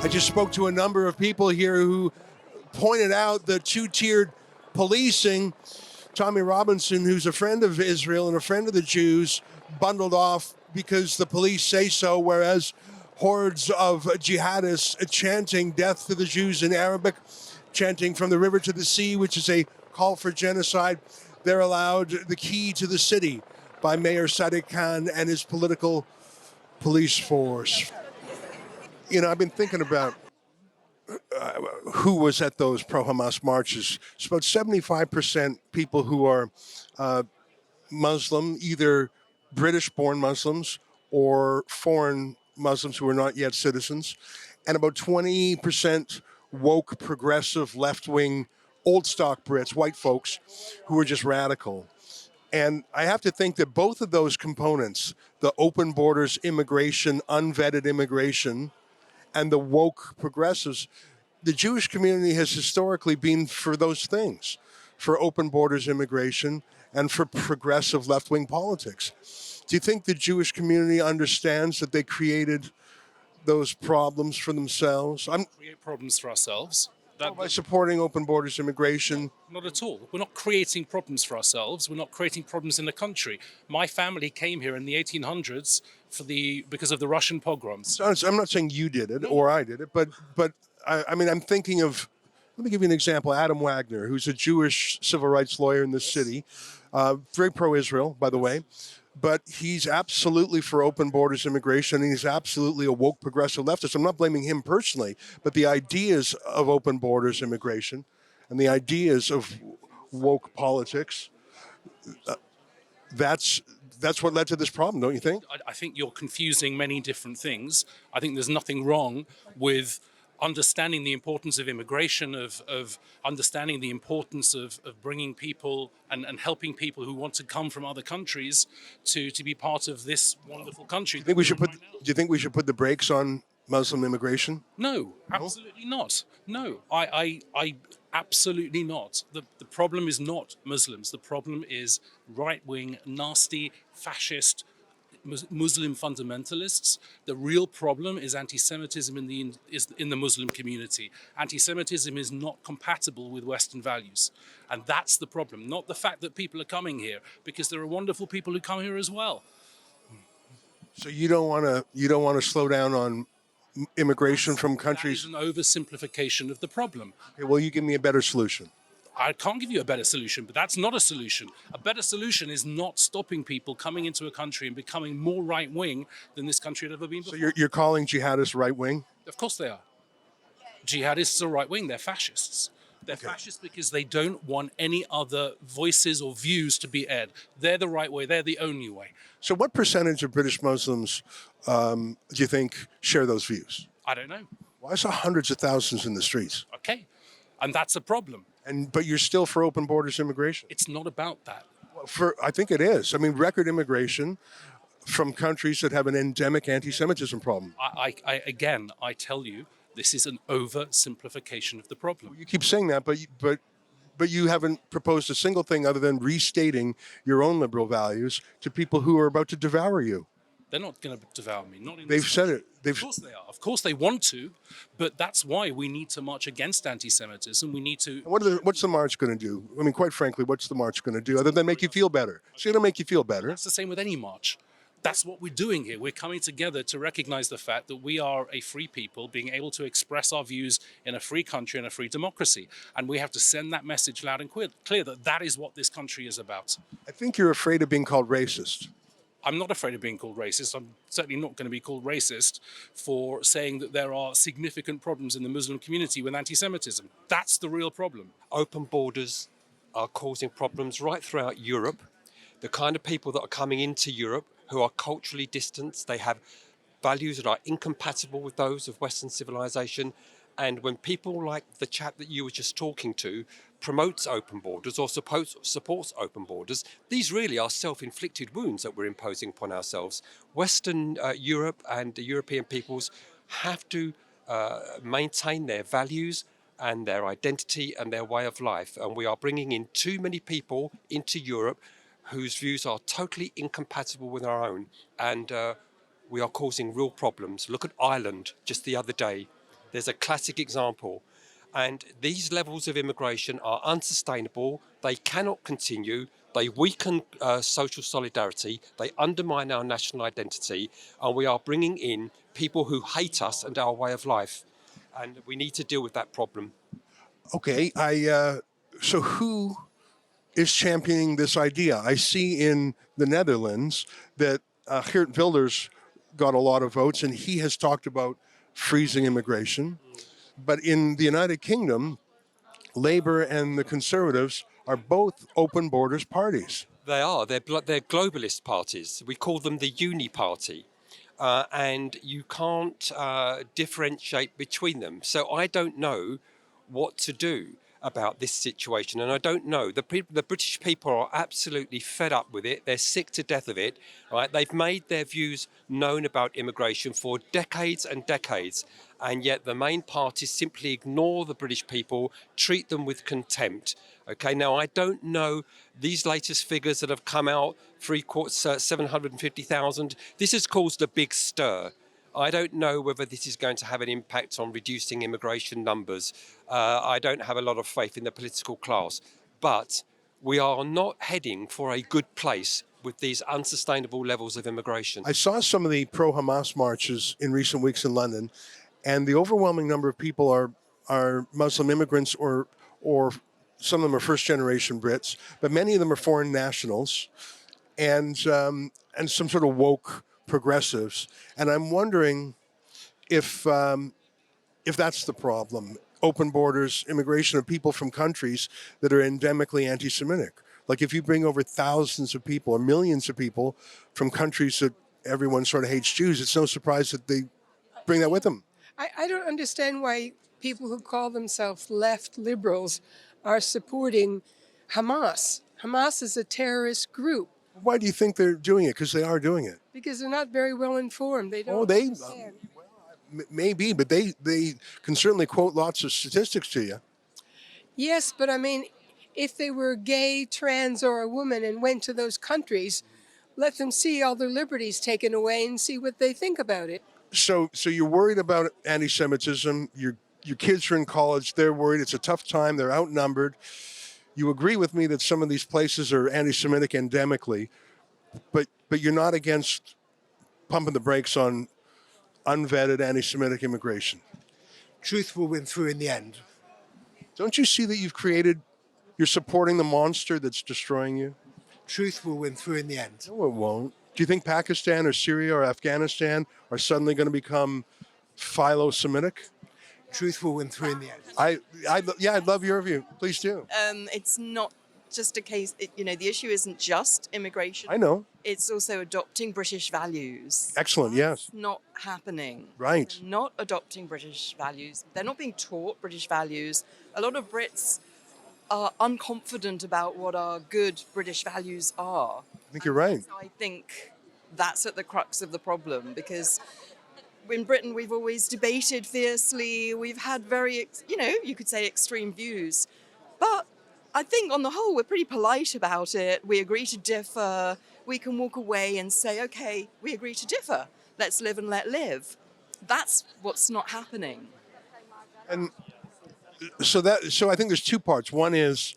I just spoke to a number of people here who pointed out the two-tiered policing. Tommy Robinson, who's a friend of Israel and a friend of the Jews, bundled off because the police say so, whereas hordes of jihadists chanting death to the Jews in Arabic, chanting from the river to the sea, which is a call for genocide, they're allowed the key to the city by Mayor Sadiq Khan and his political police force. You know, I've been thinking about who was at those pro-Hamas marches. It's about 75% people who are Muslim, either British-born Muslims or foreign Muslims who are not yet citizens, and about 20% woke, progressive, left-wing, old-stock Brits, white folks, who are just radical. And I have to think that both of those components, the open borders immigration, unvetted immigration, and the woke progressives, the Jewish community has historically been for those things, for open borders immigration and for progressive left-wing politics. Do you think the Jewish community understands that they created those problems for themselves? Create problems for ourselves. By supporting open borders immigration? Not at all. We're not creating problems for ourselves. We're not creating problems in the country. My family came here in the 1800s because of the Russian pogroms. I'm not saying you did it or I did it, but I mean, I'm thinking of, let me give you an example, Adam Wagner, who's a Jewish civil rights lawyer in this city, very pro-Israel, by the way, but he's absolutely for open borders immigration, and he's absolutely a woke progressive leftist. I'm not blaming him personally, but the ideas of open borders immigration and the ideas of woke politics, that's what led to this problem, don't you think? I think you're confusing many different things. I think there's nothing wrong with understanding the importance of immigration, of understanding the importance of bringing people and helping people who want to come from other countries to be part of this wonderful country. Do you think we should put the brakes on Muslim immigration? No, absolutely not. No, I absolutely not. The problem is not Muslims. The problem is right-wing, nasty, fascist Muslim fundamentalists. The real problem is anti-Semitism in the Muslim community. Anti-Semitism is not compatible with Western values, and that's the problem. Not the fact that people are coming here, because there are wonderful people who come here as well. So you don't want to slow down on immigration from countries? That is an oversimplification of the problem. Okay, well, you give me a better solution. I can't give you a better solution, but that's not a solution. A better solution is not stopping people coming into a country and becoming more right-wing than this country had ever been before. So you're calling jihadists right-wing? Of course they are. Jihadists are right-wing. They're fascists. They're fascists because they don't want any other voices or views to be aired. They're the right way. They're the only way. So what percentage of British Muslims do you think share those views? I don't know. Well, I saw hundreds of thousands in the streets. Okay. And that's a problem. But you're still for open borders immigration? It's not about that. Well, I think it is. I mean, record immigration from countries that have an endemic anti-Semitism problem. Again, I tell you, this is an oversimplification of the problem. Well, you keep saying that, but you haven't proposed a single thing other than restating your own liberal values to people who are about to devour you. They're not going to devour me. Not in They've said it. Of course they are. Of course they want to, but that's why we need to march against anti-Semitism. We need to. What's the march going to do? I mean, quite frankly, what's the march going to do other than make you feel better? It's going to make you feel better. It's the same with any march. That's what we're doing here. We're coming together to recognize the fact that we are a free people being able to express our views in a free country and a free democracy. And we have to send that message loud and clear that that is what this country is about. I think you're afraid of being called racist. I'm not afraid of being called racist. I'm certainly not going to be called racist for saying that there are significant problems in the Muslim community with anti-Semitism. That's the real problem. Open borders are causing problems right throughout Europe. The kind of people that are coming into Europe who are culturally distanced, they have values that are incompatible with those of Western civilization. And when people like the chap that you were just talking to promotes open borders or supports open borders, these really are self-inflicted wounds that we're imposing upon ourselves. Western Europe and the European peoples have to maintain their values and their identity and their way of life. And we are bringing in too many people into Europe whose views are totally incompatible with our own. And we are causing real problems. Look at Ireland just the other day. There's a classic example. And these levels of immigration are unsustainable. They cannot continue. They weaken social solidarity. They undermine our national identity. And we are bringing in people who hate us and our way of life. And we need to deal with that problem. Okay, so who is championing this idea? I see in the Netherlands that Geert Wilders got a lot of votes, and he has talked about freezing immigration. But in the United Kingdom, Labour and the Conservatives are both open borders parties. They are. They're globalist parties. We call them the Uni Party. And you can't differentiate between them. So I don't know what to do about this situation, and I don't know. The British people are absolutely fed up with it. They're sick to death of it. Right? They've made their views known about immigration for decades and decades, and yet the main parties simply ignore the British people, treat them with contempt. Okay, now I don't know these latest figures that have come out, 750,000. This has caused a big stir. I don't know whether this is going to have an impact on reducing immigration numbers. I don't have a lot of faith in the political class. But we are not heading for a good place with these unsustainable levels of immigration. I saw some of the pro-Hamas marches in recent weeks in London, and the overwhelming number of people are Muslim immigrants or some of them are first-generation Brits, but many of them are foreign nationals and some sort of woke progressives. And I'm wondering if that's the problem. Open borders, immigration of people from countries that are endemically anti-Semitic. Like if you bring over thousands of people or millions of people from countries that everyone sort of hates Jews, it's no surprise that they bring that with them. I don't understand why people who call themselves left liberals are supporting Hamas. Hamas is a terrorist group. Why do you think they're doing it? Because they are doing it. Because they're not very well informed. They don't They understand. maybe, but they can certainly quote lots of statistics to you. Yes, but I mean, if they were gay, trans, or a woman and went to those countries, let them see all their liberties taken away and see what they think about it. So you're worried about anti-Semitism. Your kids are in college. They're worried. It's a tough time. They're outnumbered. You agree with me that some of these places are anti-Semitic endemically, but you're not against pumping the brakes on unvetted anti-Semitic immigration. Truth will win through in the end. Don't you see that you're supporting the monster that's destroying you? Truth will win through in the end. No, it won't. Do you think Pakistan or Syria or Afghanistan are suddenly going to become philo-Semitic? Truth will win through in the end. I'd love your view. Please do. It's not just a case, the issue isn't just immigration. I know. It's also adopting British values. Excellent, yes. It's not happening. Right. They're not adopting British values. They're not being taught British values. A lot of Brits are unconfident about what our good British values are. I think you're right. I think that's at the crux of the problem, because in Britain we've always debated fiercely. We've had very, you could say extreme views. But I think on the whole we're pretty polite about it. We agree to differ. We can walk away and say, okay, we agree to differ. Let's live and let live. That's what's not happening. And so I think there's two parts. One is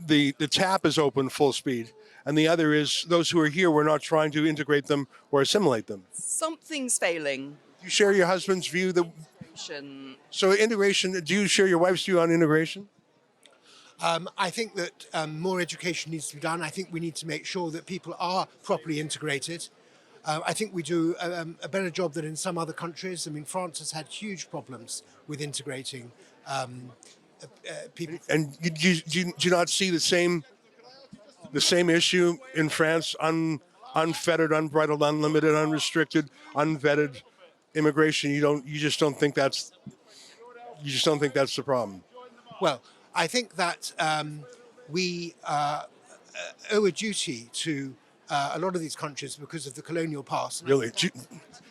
the tap is open full speed, and the other is those who are here, we're not trying to integrate them or assimilate them. Something's failing. Do you share your husband's view that so integration? Do you share your wife's view on integration? I think that more education needs to be done. I think we need to make sure that people are properly integrated. I think we do a better job than in some other countries. I mean, France has had huge problems with integrating people. And do you not see the same issue in France? Unfettered, unbridled, unlimited, unrestricted, unvetted immigration. You just don't think that's the problem. Well, I think that we owe a duty to a lot of these countries because of the colonial past. Really?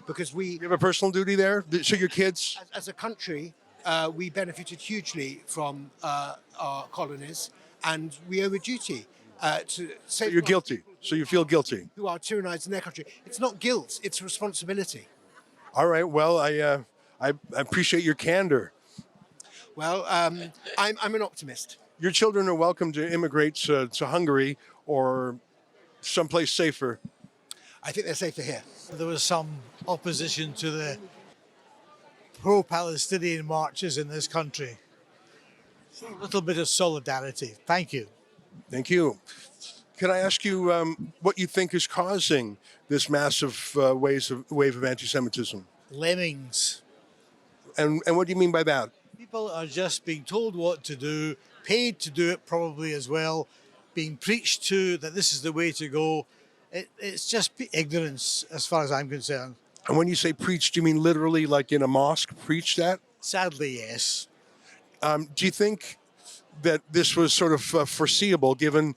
Because You have a personal duty there? So your kids? as a country, we benefited hugely from our colonies, and we owe a duty to So save you're guilty. So you feel guilty. who are tyrannized in their country. It's not guilt; it's responsibility. All right. Well, I appreciate your candor. Well, I'm an optimist. Your children are welcome to immigrate to Hungary or someplace safer. I think they're safer here. There was some opposition to the pro-Palestinian marches in this country. So a little bit of solidarity. Thank you. Thank you. Can I ask you what you think is causing this massive wave of anti-Semitism? Lemmings. And what do you mean by that? People are just being told what to do, paid to do it probably as well, being preached to that this is the way to go. It's just ignorance as far as I'm concerned. And when you say preach, do you mean literally like in a mosque, preach that? Sadly, yes. Do you think that this was sort of foreseeable given...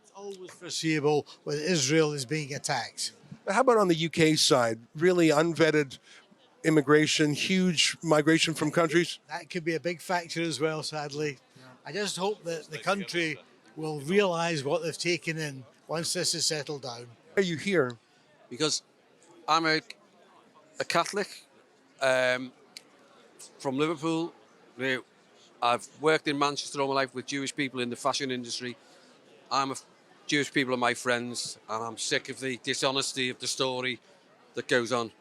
It's always foreseeable when Israel is being attacked. How about on the UK side? Really unvetted immigration, huge migration from countries? That could be a big factor as well, sadly. I just hope that the country will realise what they've taken in once this is settled down. Are you here? Because I'm a Catholic from Liverpool. I've worked in Manchester all my life with Jewish people in the fashion industry. Jewish people are my friends, and I'm sick of the dishonesty of the story that goes on.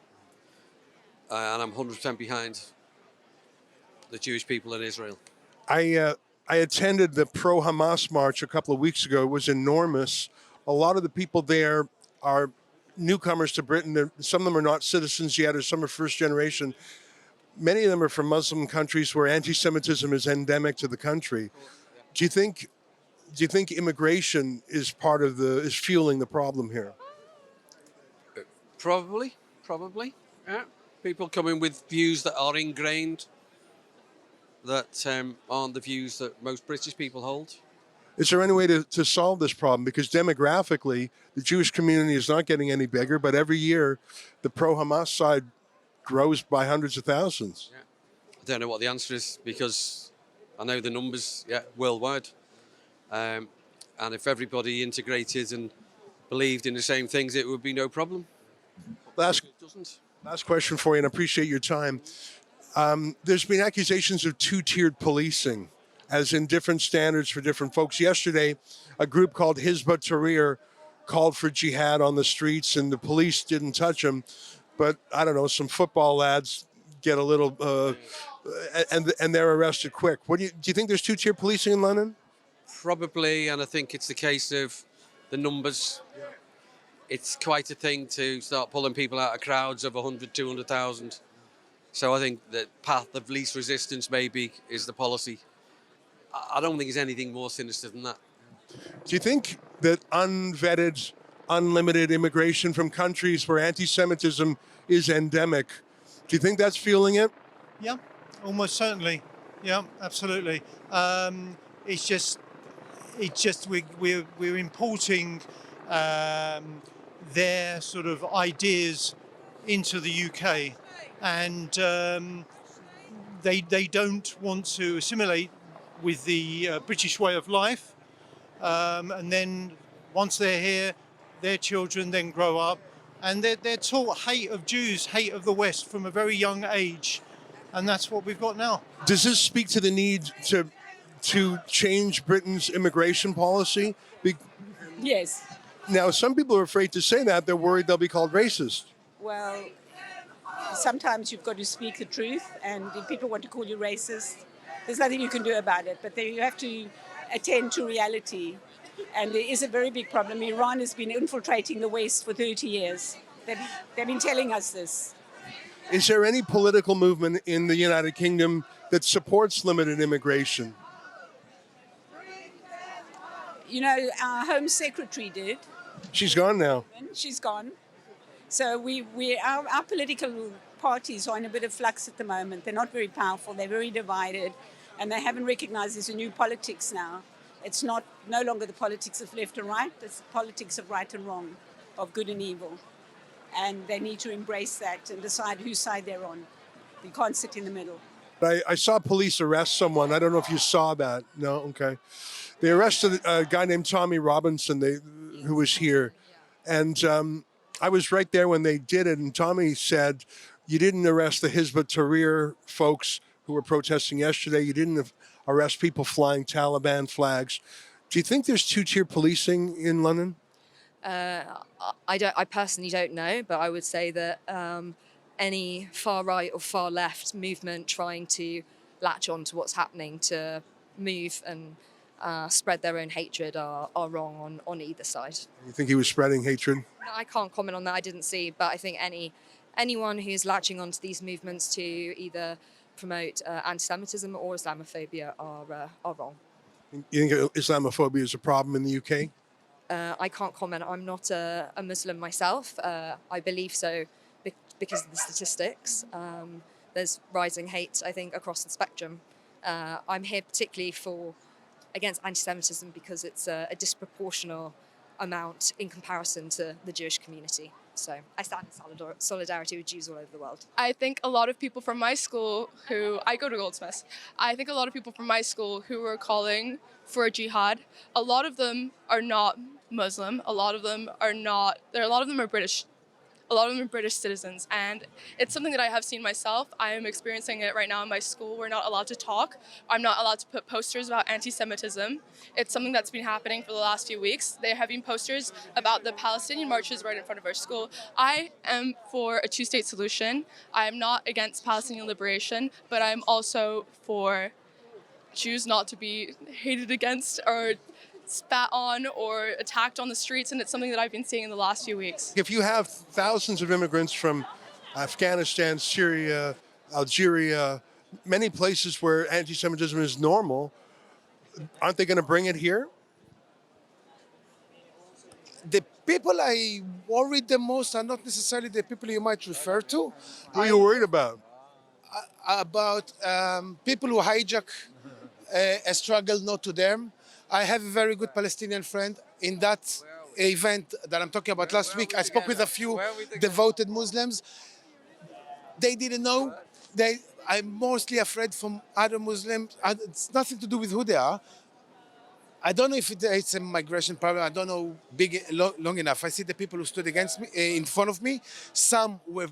And I'm 100% behind the Jewish people in Israel. I attended the pro-Hamas march a couple of weeks ago. It was enormous. A lot of the people there are newcomers to Britain. Some of them are not citizens yet, or some are first generation. Many of them are from Muslim countries where anti-Semitism is endemic to the country. Do you think immigration is fueling the problem here? Probably, yeah. People come in with views that are ingrained, that aren't the views that most British people hold. Is there any way to solve this problem? Because demographically, the Jewish community is not getting any bigger, but every year the pro-Hamas side grows by hundreds of thousands. Yeah. I don't know what the answer is, because I know the numbers worldwide. And if everybody integrated and believed in the same things, it would be no problem. Last It doesn't. Last question for you, and I appreciate your time. There's been accusations of two-tiered policing, as in different standards for different folks. Yesterday, a group called Hizb ut-Tahrir called for jihad on the streets, and the police didn't touch them. But, I don't know, some football lads get a little, and they're arrested quick. Do you think there's two-tier policing in London? Probably, and I think it's the case of the numbers. It's quite a thing to start pulling people out of crowds of 100, 200,000. So I think the path of least resistance maybe is the policy. I don't think there's anything more sinister than that. Do you think that unvetted, unlimited immigration from countries where anti-Semitism is endemic, do you think that's fueling it? Yeah, almost certainly. Yeah, absolutely. It's just we're importing their sort of ideas into the UK, and they don't want to assimilate with the British way of life, and then once they're here, their children then grow up and they're taught hate of Jews, hate of the West from a very young age, and that's what we've got now. Does this speak to the need to change Britain's immigration policy? Yes. Now, some people are afraid to say that. They're worried they'll be called racist. Well, sometimes you've got to speak the truth, and if people want to call you racist, there's nothing you can do about it. But then you have to attend to reality. And there is a very big problem. Iran has been infiltrating the West for 30 years. They've been telling us this. Is there any political movement in the United Kingdom that supports limited immigration? You know, our Home Secretary did. She's gone now. She's gone. So our political parties are in a bit of flux at the moment. They're not very powerful. They're very divided. And they haven't recognized there's a new politics now. It's no longer the politics of left and right. It's the politics of right and wrong, of good and evil. And they need to embrace that and decide whose side they're on. You can't sit in the middle. I saw police arrest someone. I don't know if you saw that. No? Okay. They arrested a guy named Tommy Robinson who was here. And I was right there when they did it, and Tommy said, you didn't arrest the Hizb ut-Tahrir folks who were protesting yesterday. You didn't arrest people flying Taliban flags. Do you think there's two-tier policing in London? I personally don't know, but I would say that any far right or far left movement trying to latch on to what's happening to move and spread their own hatred are wrong on either side. You think he was spreading hatred? No, I can't comment on that. I didn't see, but I think anyone who's latching onto these movements to either promote anti-Semitism or Islamophobia are wrong. You think Islamophobia is a problem in the UK? I can't comment. I'm not a Muslim myself. I believe so because of the statistics. There's rising hate, I think, across the spectrum. I'm here particularly against anti-Semitism because it's a disproportionate amount in comparison to the Jewish community. So I stand in solidarity with Jews all over the world. I think a lot of people from my school I go to Goldsmiths, I think a lot of people from my school who were calling for a jihad, a lot of them are not Muslim, a lot of them are British. A lot of them are British citizens, and it's something that I have seen myself. I am experiencing it right now in my school. We're not allowed to talk. I'm not allowed to put posters about anti-Semitism. It's something that's been happening for the last few weeks. There have been posters about the Palestinian marches right in front of our school. I am for a two-state solution. I am not against Palestinian liberation, but I'm also for Jews not to be hated against or spat on or attacked on the streets, and it's something that I've been seeing in the last few weeks. If you have thousands of immigrants from Afghanistan, Syria, Algeria, many places where anti-Semitism is normal, aren't they going to bring it here? The people I worry the most are not necessarily the people you might refer to. Who are you worried about? About people who hijack a struggle not to them. I have a very good Palestinian friend. In that event that I'm talking about last week, I spoke with a few devoted Muslims. They didn't know. I'm mostly afraid from other Muslims. It's nothing to do with who they are. I don't know if it's a migration problem. I don't know long enough. I see the people who stood against me, in front of me. Some were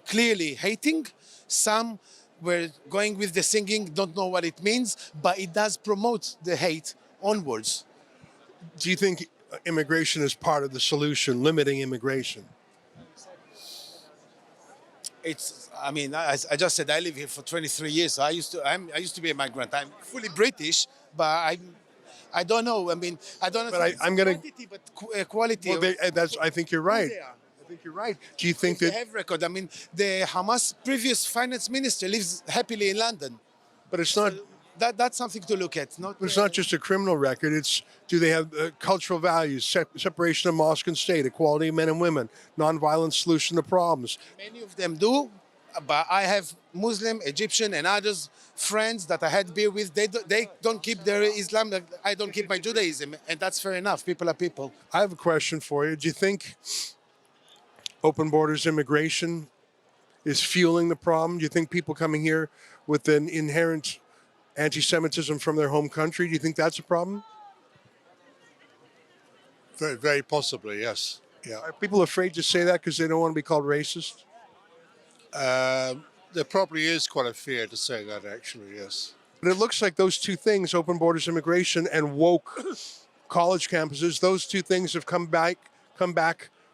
clearly hating. Some were going with the singing, don't know what it means, but it does promote the hate onwards. Do you think immigration is part of the solution, limiting immigration? I just said I live here for 23 years. So I used to be a migrant. I'm fully British, but I don't know. I don't know. But I'm going to. But quality. Well, I think you're right. I think you're right. Do you think that they have record? The Hamas previous finance minister lives happily in London. But it's not. That's something to look at. It's not just a criminal record. Do they have cultural values, separation of mosque and state, equality of men and women, nonviolent solution to problems? Many of them do, but I have Muslim, Egyptian, and others friends that I had beer with. They don't keep their Islam. I don't keep my Judaism, and that's fair enough. People are people. I have a question for you. Do you think open borders immigration is fueling the problem? Do you think people coming here with an inherent anti-Semitism from their home country, do you think that's a problem? Very, very possibly, yes. Yeah. Are people afraid to say that because they don't want to be called racist? There probably is quite a fear to say that, actually, yes. But it looks like those two things, open borders immigration and woke college campuses, those two things have come back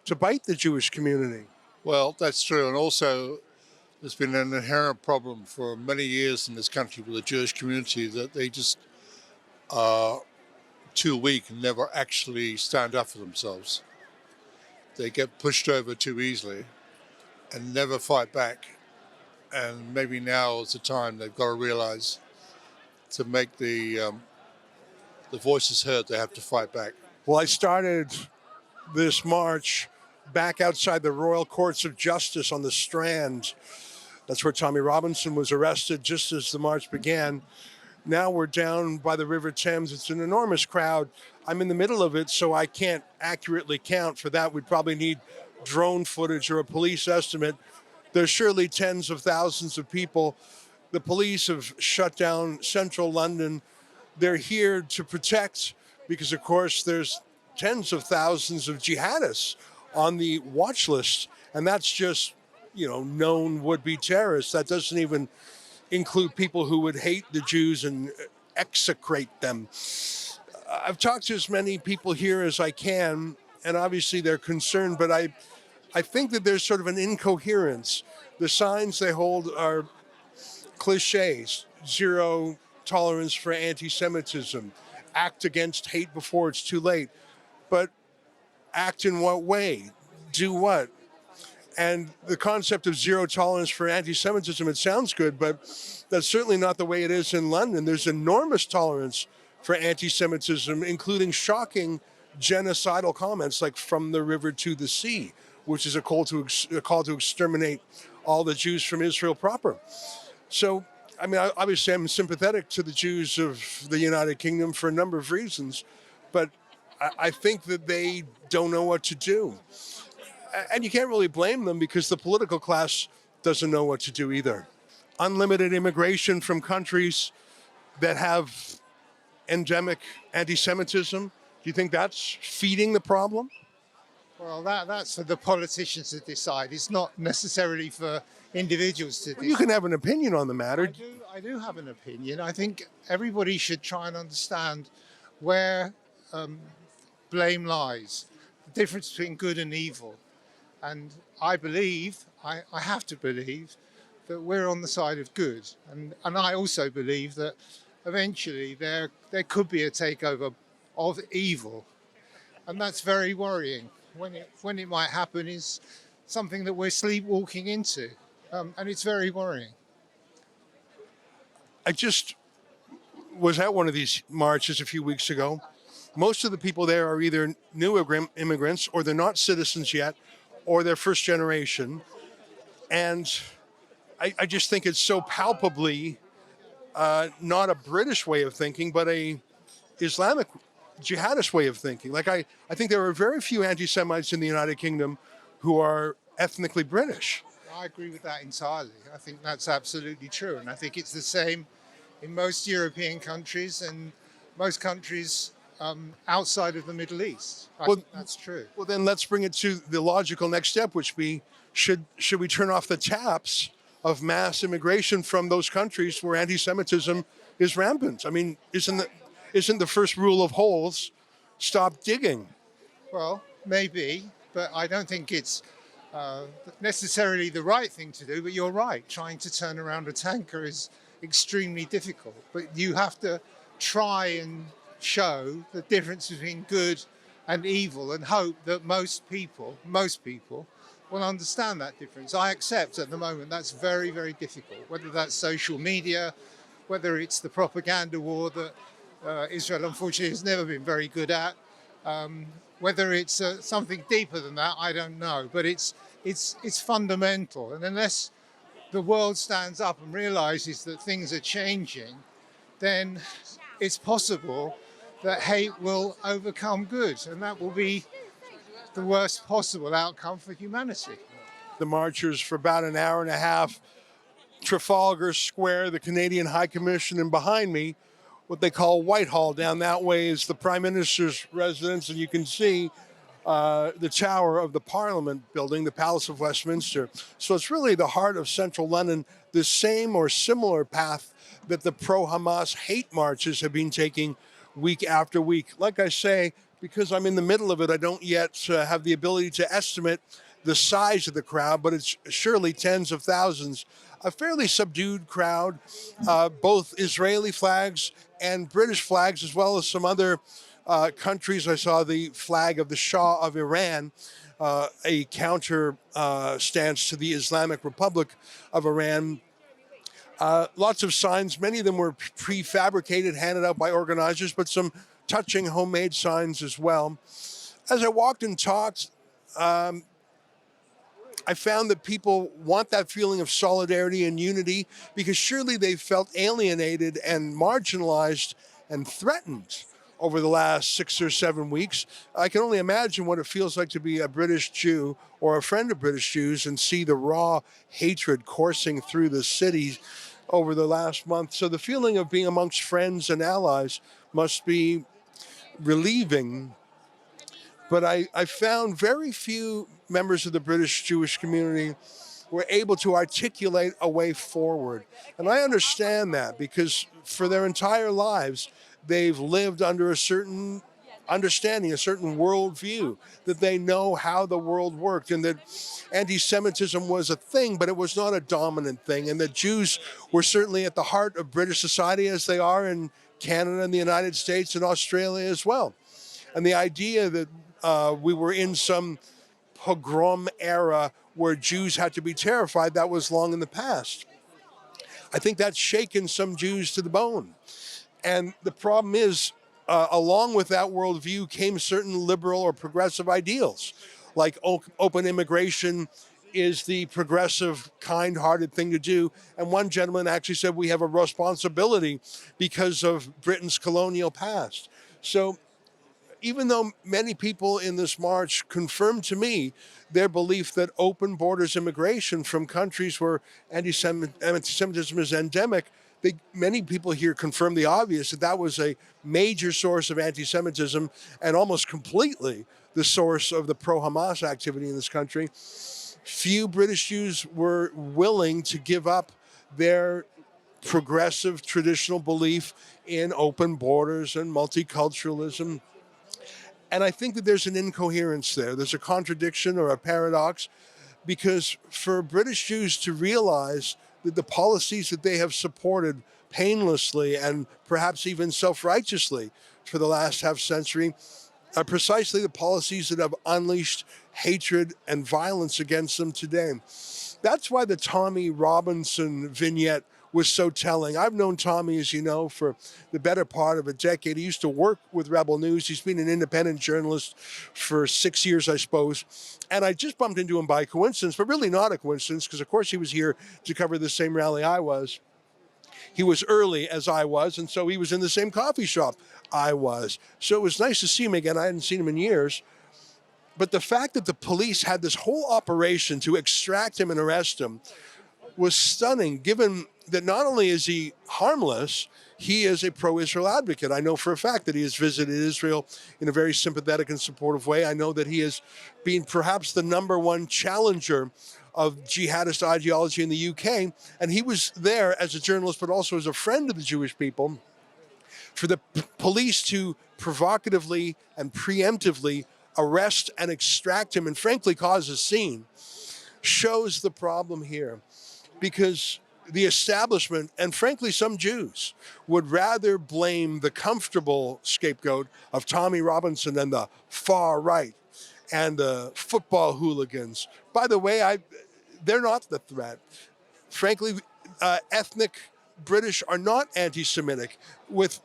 to bite the Jewish community. Well, that's true. And also, there's been an inherent problem for many years in this country with the Jewish community that they just are too weak and never actually stand up for themselves. They get pushed over too easily and never fight back. And maybe now is the time they've got to realize to make the voices heard, they have to fight back. Well, I started this march back outside the Royal Courts of Justice on the Strand. That's where Tommy Robinson was arrested just as the march began. Now we're down by the River Thames. It's an enormous crowd. I'm in the middle of it, so I can't accurately count. For that, we'd probably need drone footage or a police estimate. There's surely tens of thousands of people. The police have shut down central London. They're here to protect because, of course, there's tens of thousands of jihadists on the watch list, and that's just, known would-be terrorists. That doesn't even include people who would hate the Jews and execrate them. I've talked to as many people here as I can, and obviously they're concerned, but I think that there's sort of an incoherence. The signs they hold are cliches: zero tolerance for anti-Semitism, act against hate before it's too late. But act in what way? Do what? And the concept of zero tolerance for anti-Semitism, it sounds good, but that's certainly not the way it is in London. There's enormous tolerance for anti-Semitism, including shocking genocidal comments like "from the river to the sea," which is a call to exterminate all the Jews from Israel proper. So, I mean, obviously I'm sympathetic to the Jews of the United Kingdom for a number of reasons, but I think that they don't know what to do. And you can't really blame them because the political class doesn't know what to do either. Unlimited immigration from countries that have endemic anti-Semitism, do you think that's feeding the problem? Well, that's for the politicians to decide. It's not necessarily for individuals to decide. You can have an opinion on the matter. I do have an opinion. I think everybody should try and understand where blame lies, the difference between good and evil. And I believe, I have to believe, that we're on the side of good. And I also believe that eventually there could be a takeover of evil. And that's very worrying. When it might happen is something that we're sleepwalking into. And it's very worrying. I just was at one of these marches a few weeks ago. Most of the people there are either new immigrants, or they're not citizens yet, or they're first generation. And I just think it's so palpably not a British way of thinking, but a Islamic jihadist way of thinking. Like I think there are very few anti-Semites in the United Kingdom who are ethnically British. I agree with that entirely. I think that's absolutely true. And I think it's the same in most European countries and most countries outside of the Middle East. I think that's true. Well, then let's bring it to the logical next step, which be, should we turn off the taps of mass immigration from those countries where anti-Semitism is rampant? I mean, isn't the first rule of holes, stop digging? Well, maybe, but I don't think it's necessarily the right thing to do. But you're right, trying to turn around a tanker is extremely difficult. But you have to try and show the difference between good and evil and hope that most people will understand that difference. I accept at the moment that's very, very difficult, whether that's social media, whether it's the propaganda war that Israel unfortunately has never been very good at, whether it's something deeper than that, I don't know, but it's fundamental. And unless the world stands up and realizes that things are changing, then it's possible that hate will overcome good, and that will be the worst possible outcome for humanity. The marchers for about an hour and a half, Trafalgar Square, the Canadian High Commission, and behind me, what they call Whitehall. Down that way is the Prime Minister's residence, and you can see the tower of the Parliament building, the Palace of Westminster. So it's really the heart of central London, the same or similar path that the pro-Hamas hate marches have been taking week after week. Like I say, because I'm in the middle of it, I don't yet have the ability to estimate the size of the crowd, but it's surely tens of thousands. A fairly subdued crowd, both Israeli flags and British flags, as well as some other countries. I saw the flag of the Shah of Iran, a counter stance to the Islamic Republic of Iran. Lots of signs, many of them were prefabricated, handed out by organizers, but some touching homemade signs as well. As I walked and talked, I found that people want that feeling of solidarity and unity because surely they've felt alienated and marginalized and threatened over the last 6 or 7 weeks. I can only imagine what it feels like to be a British Jew or a friend of British Jews and see the raw hatred coursing through the cities over the last month. So the feeling of being amongst friends and allies must be relieving. but I found very few members of the British Jewish community were able to articulate a way forward. And I understand that because for their entire lives, they've lived under a certain understanding, a certain worldview, that they know how the world worked and that anti-Semitism was a thing, but it was not a dominant thing. And that Jews were certainly at the heart of British society as they are in Canada and the United States and Australia as well. And the idea that we were in some pogrom era where Jews had to be terrified, that was long in the past. I think that's shaken some Jews to the bone. And the problem is, along with that worldview came certain liberal or progressive ideals, like open immigration is the progressive, kind-hearted thing to do. And one gentleman actually said we have a responsibility because of Britain's colonial past. So even though many people in this march confirmed to me their belief that open borders immigration from countries where anti-Semitism is endemic, many people here confirm the obvious, that that was a major source of anti-Semitism and almost completely the source of the pro-Hamas activity in this country. Few British Jews were willing to give up their progressive traditional belief in open borders and multiculturalism. And I think that there's an incoherence there. There's a contradiction or a paradox, because for British Jews to realize that the policies that they have supported painlessly and perhaps even self-righteously for the last half century are precisely the policies that have unleashed hatred and violence against them today. That's why the Tommy Robinson vignette was so telling. I've known Tommy, as you know, for the better part of a decade. He used to work with Rebel News. He's been an independent journalist for 6 years, I suppose. And I just bumped into him by coincidence, but really not a coincidence, because of course he was here to cover the same rally I was. He was early as I was, and so he was in the same coffee shop I was. So it was nice to see him again. I hadn't seen him in years. But the fact that the police had this whole operation to extract him and arrest him was stunning, given that not only is he harmless, he is a pro-Israel advocate. I know for a fact that he has visited Israel in a very sympathetic and supportive way. I know that he has been perhaps the #1 challenger of jihadist ideology in the UK. And he was there as a journalist, but also as a friend of the Jewish people. For the police to provocatively and preemptively arrest and extract him and frankly cause a scene shows the problem here. Because the establishment, and frankly some Jews, would rather blame the comfortable scapegoat of Tommy Robinson and the far right and the football hooligans. By the way, they're not the threat. Frankly, ethnic British are not anti-Semitic, with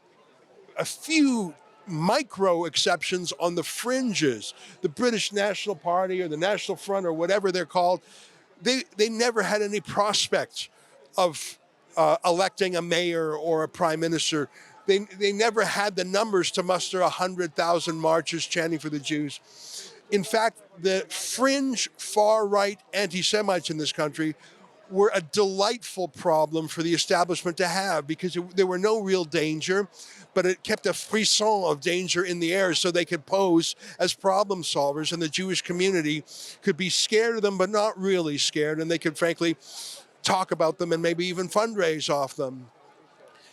a few micro exceptions on the fringes. The British National Party or the National Front or whatever they're called, they never had any prospect of electing a mayor or a prime minister. They never had the numbers to muster 100,000 marchers chanting for the Jews. In fact, the fringe far-right anti-Semites in this country were a delightful problem for the establishment to have, because there were no real danger, but it kept a frisson of danger in the air so they could pose as problem solvers, and the Jewish community could be scared of them, but not really scared, and they could frankly talk about them and maybe even fundraise off them.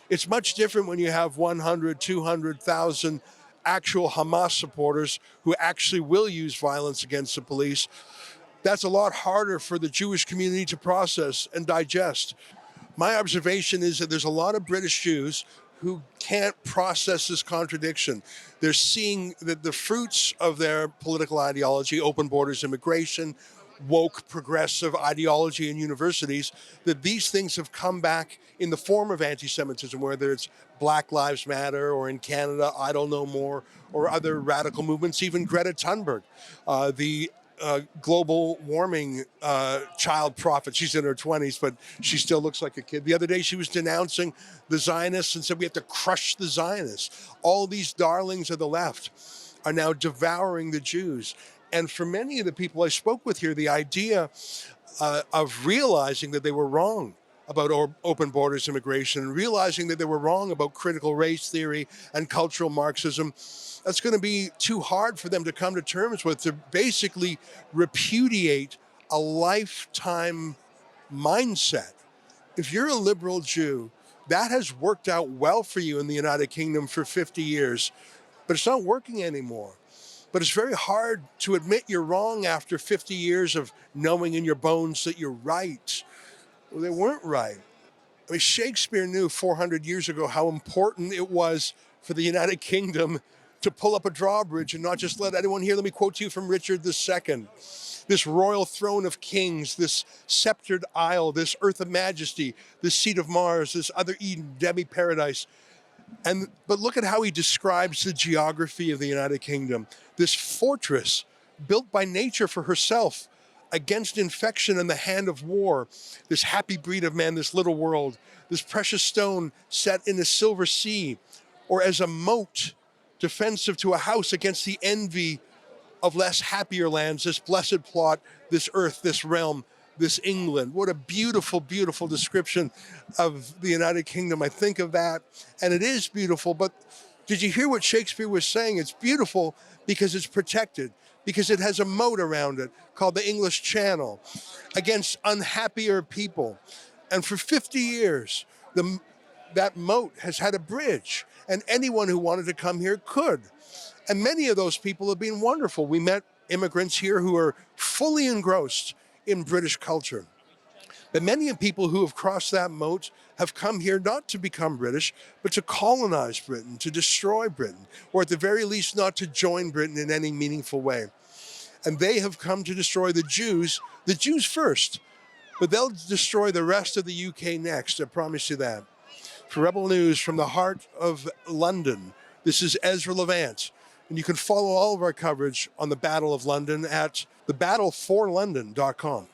It's much different when you have 100, 200,000 actual Hamas supporters who actually will use violence against the police. That's a lot harder for the Jewish community to process and digest. My observation is that there's a lot of British Jews who can't process this contradiction. They're seeing that the fruits of their political ideology, open borders immigration, woke progressive ideology in universities, that these things have come back in the form of anti-Semitism, whether it's Black Lives Matter or in Canada, I Don't Know More, or other radical movements, even Greta Thunberg, the global warming child prophet. She's in her 20s, but she still looks like a kid. The other day she was denouncing the Zionists and said we have to crush the Zionists. All these darlings of the left are now devouring the Jews. And for many of the people I spoke with here, the idea of realizing that they were wrong about open borders immigration, realizing that they were wrong about critical race theory and cultural Marxism. That's going to be too hard for them to come to terms with, to basically repudiate a lifetime mindset. If you're a liberal Jew, that has worked out well for you in the United Kingdom for 50 years, but it's not working anymore. But it's very hard to admit you're wrong after 50 years of knowing in your bones that you're right. Well, they weren't right. I mean, Shakespeare knew 400 years ago how important it was for the United Kingdom to pull up a drawbridge and not just let anyone hear. Let me quote to you from Richard II. This royal throne of kings, this sceptered isle, this earth of majesty, this seat of Mars, this other Eden, demi-paradise. But look at how he describes the geography of the United Kingdom. This fortress built by nature for herself against infection and the hand of war. This happy breed of man, this little world, this precious stone set in the silver sea, or as a moat defensive to a house against the envy of less happier lands, this blessed plot, this earth, this realm, this England. What a beautiful, beautiful description of the United Kingdom. I think of that, and it is beautiful, but did you hear what Shakespeare was saying? It's beautiful because it's protected, because it has a moat around it called the English Channel against unhappier people. And for 50 years, that moat has had a bridge, and anyone who wanted to come here could. And many of those people have been wonderful. We met immigrants here who are fully engrossed in British culture. But many of people who have crossed that moat have come here not to become British, but to colonize Britain, to destroy Britain, or at the very least not to join Britain in any meaningful way. And they have come to destroy the Jews first, but they'll destroy the rest of the UK next, I promise you that. For Rebel News from the heart of London, this is Ezra Levant. And you can follow all of our coverage on the Battle of London at thebattleforlondon.com.